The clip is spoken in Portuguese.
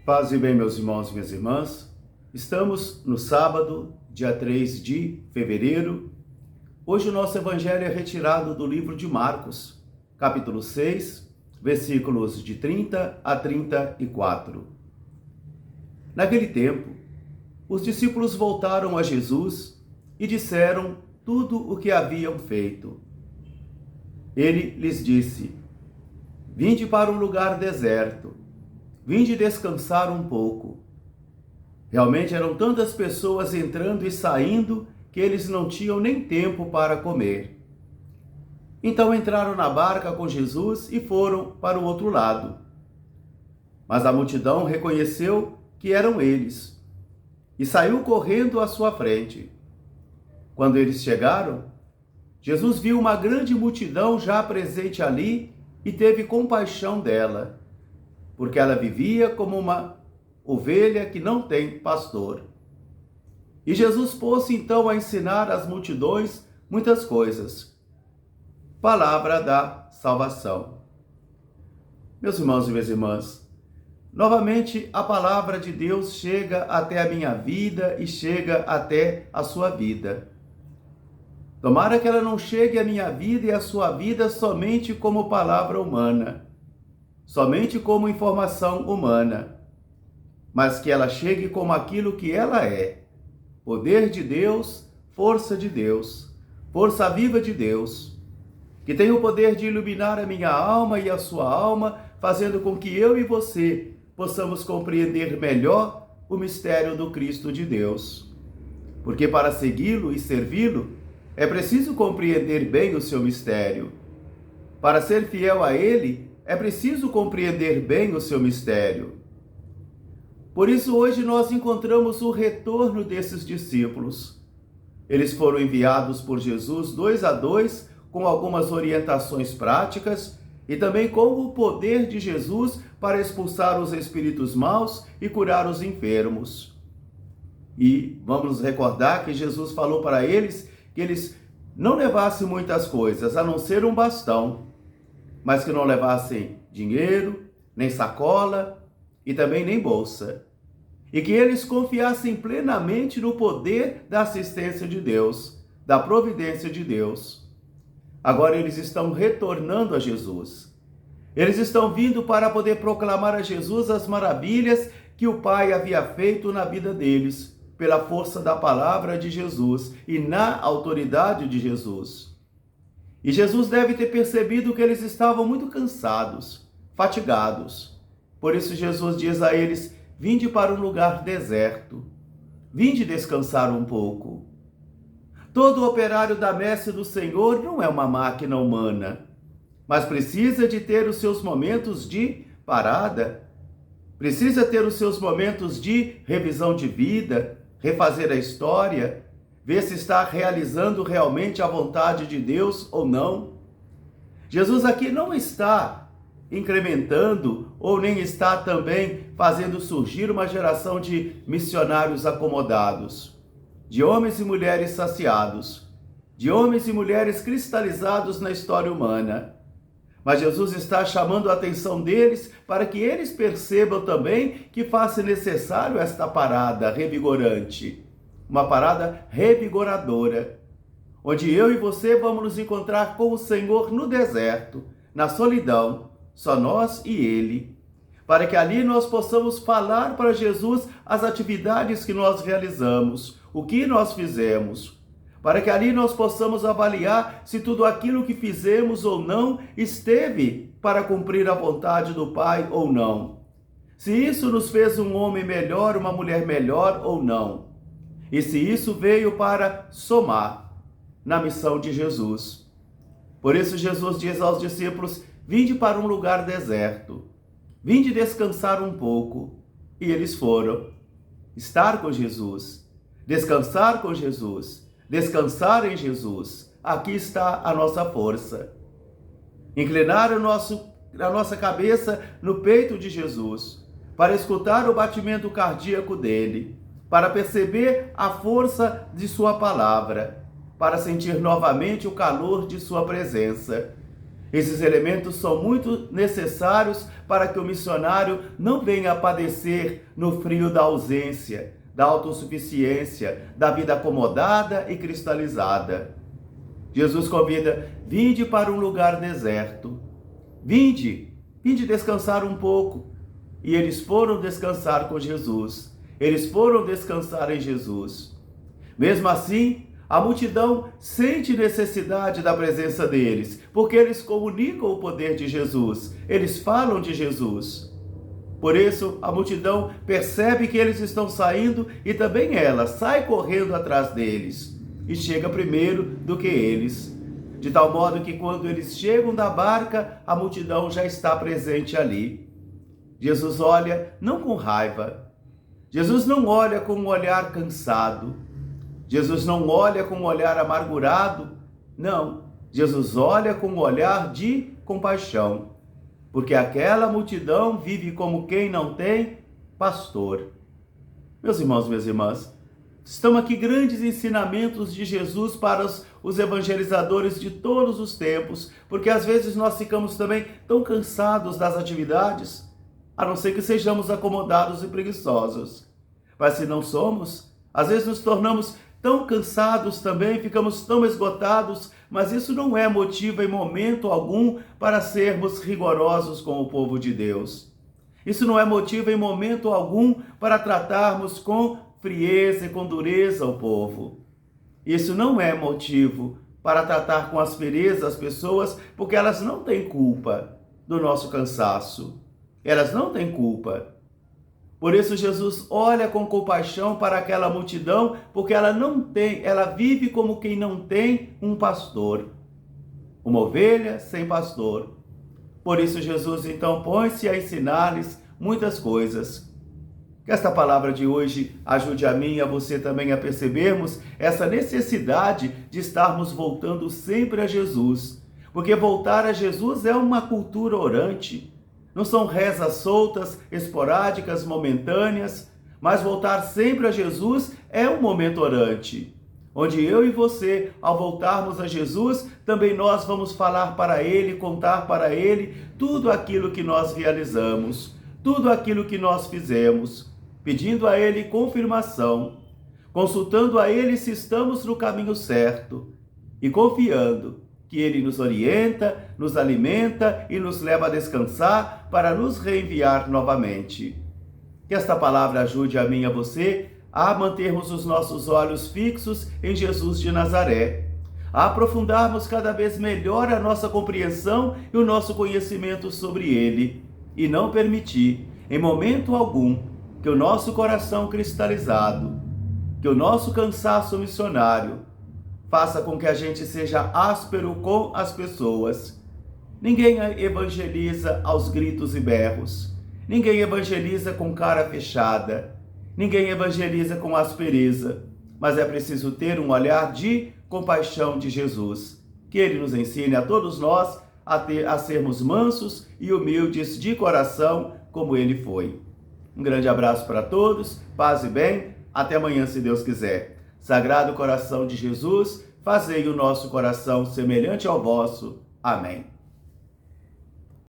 Paz e bem, meus irmãos e minhas irmãs. Estamos no sábado, dia 3 de fevereiro. Hoje o nosso evangelho é retirado do livro de Marcos, capítulo 6, versículos de 30 a 34. Naquele tempo, os discípulos voltaram a Jesus e disseram tudo o que haviam feito. Ele lhes disse: Vinde para um lugar deserto. Vinde descansar um pouco. Realmente eram tantas pessoas entrando e saindo que eles não tinham nem tempo para comer. Então entraram na barca com Jesus e foram para o outro lado. Mas a multidão reconheceu que eram eles e saiu correndo à sua frente. Quando eles chegaram, Jesus viu uma grande multidão já presente ali e teve compaixão dela, porque ela vivia como uma ovelha que não tem pastor. E Jesus pôs-se então a ensinar às multidões muitas coisas. Palavra da salvação. Meus irmãos e minhas irmãs, novamente a palavra de Deus chega até a minha vida e chega até a sua vida. Tomara que ela não chegue à minha vida e à sua vida somente como palavra humana, somente como informação humana, mas que ela chegue como aquilo que ela é: poder de Deus, força viva de Deus, que tem o poder de iluminar a minha alma e a sua alma, fazendo com que eu e você possamos compreender melhor o mistério do Cristo de Deus. Porque para segui-lo e servi-lo, é preciso compreender bem o seu mistério. Para ser fiel a ele, é preciso compreender bem o seu mistério. Por isso, hoje nós encontramos o retorno desses discípulos. Eles foram enviados por Jesus 2 a 2, com algumas orientações práticas e também com o poder de Jesus para expulsar os espíritos maus e curar os enfermos. E vamos recordar que Jesus falou para eles que eles não levassem muitas coisas, a não ser um bastão, mas que não levassem dinheiro, nem sacola e também nem bolsa. E que eles confiassem plenamente no poder da assistência de Deus, da providência de Deus. Agora eles estão retornando a Jesus. Eles estão vindo para poder proclamar a Jesus as maravilhas que o Pai havia feito na vida deles, pela força da palavra de Jesus e na autoridade de Jesus. E Jesus deve ter percebido que eles estavam muito cansados, fatigados. Por isso Jesus diz a eles: vinde para um lugar deserto, vinde descansar um pouco. Todo operário da messe do Senhor não é uma máquina humana, mas precisa de ter os seus momentos de parada, precisa ter os seus momentos de revisão de vida, refazer a história, ver se está realizando realmente a vontade de Deus ou não. Jesus aqui não está incrementando ou nem está também fazendo surgir uma geração de missionários acomodados, de homens e mulheres saciados, de homens e mulheres cristalizados na história humana. Mas Jesus está chamando a atenção deles para que eles percebam também que faz necessário esta parada revigorante, uma parada revigoradora, onde eu e você vamos nos encontrar com o Senhor no deserto, na solidão, só nós e Ele, para que ali nós possamos falar para Jesus as atividades que nós realizamos, o que nós fizemos, para que ali nós possamos avaliar se tudo aquilo que fizemos ou não esteve para cumprir a vontade do Pai ou não. Se isso nos fez um homem melhor, uma mulher melhor ou não. E se isso veio para somar na missão de Jesus. Por isso Jesus diz aos discípulos: vinde para um lugar deserto, vinde descansar um pouco. E eles foram. Estar com Jesus, descansar com Jesus, descansar em Jesus. Aqui está a nossa força. Inclinar a nossa cabeça no peito de Jesus, para escutar o batimento cardíaco dele, para perceber a força de sua palavra, para sentir novamente o calor de sua presença. Esses elementos são muito necessários para que o missionário não venha a padecer no frio da ausência, da autossuficiência, da vida acomodada e cristalizada. Jesus convida: vinde para um lugar deserto. Vinde descansar um pouco. E eles foram descansar com Jesus. Eles foram descansar em Jesus. Mesmo assim, a multidão sente necessidade da presença deles, porque eles comunicam o poder de Jesus, eles falam de Jesus. Por isso, a multidão percebe que eles estão saindo e também ela sai correndo atrás deles e chega primeiro do que eles. De tal modo que quando eles chegam da barca, a multidão já está presente ali. Jesus olha não com raiva, Jesus não olha com um olhar cansado, Jesus não olha com um olhar amargurado, não. Jesus olha com um olhar de compaixão, porque aquela multidão vive como quem não tem pastor. Meus irmãos, minhas irmãs, estão aqui grandes ensinamentos de Jesus para os evangelizadores de todos os tempos, porque às vezes nós ficamos também tão cansados das atividades, a não ser que sejamos acomodados e preguiçosos. Mas se não somos, às vezes nos tornamos tão cansados também, ficamos tão esgotados, mas isso não é motivo em momento algum para sermos rigorosos com o povo de Deus. Isso não é motivo em momento algum para tratarmos com frieza e com dureza o povo. Isso não é motivo para tratar com aspereza as pessoas, porque elas não têm culpa do nosso cansaço. Elas não têm culpa. Por isso Jesus olha com compaixão para aquela multidão, porque ela vive como quem não tem um pastor, uma ovelha sem pastor. Por isso Jesus então põe-se a ensinar-lhes muitas coisas. Que esta palavra de hoje ajude a mim e a você também a percebermos essa necessidade de estarmos voltando sempre a Jesus, porque voltar a Jesus é uma cultura orante. Não são rezas soltas, esporádicas, momentâneas, mas voltar sempre a Jesus é um momento orante, onde eu e você, ao voltarmos a Jesus, também nós vamos falar para Ele, contar para Ele tudo aquilo que nós realizamos, tudo aquilo que nós fizemos, pedindo a Ele confirmação, consultando a Ele se estamos no caminho certo e confiando que Ele nos orienta, nos alimenta e nos leva a descansar para nos reenviar novamente. Que esta palavra ajude a mim e a você a mantermos os nossos olhos fixos em Jesus de Nazaré, a aprofundarmos cada vez melhor a nossa compreensão e o nosso conhecimento sobre Ele, e não permitir, em momento algum, que o nosso coração cristalizado, que o nosso cansaço missionário, faça com que a gente seja áspero com as pessoas. Ninguém evangeliza aos gritos e berros. Ninguém evangeliza com cara fechada. Ninguém evangeliza com aspereza. Mas é preciso ter um olhar de compaixão de Jesus. Que Ele nos ensine a todos nós a sermos mansos e humildes de coração, como Ele foi. Um grande abraço para todos, paz e bem. Até amanhã, se Deus quiser. Sagrado coração de Jesus, fazei o nosso coração semelhante ao vosso. Amém.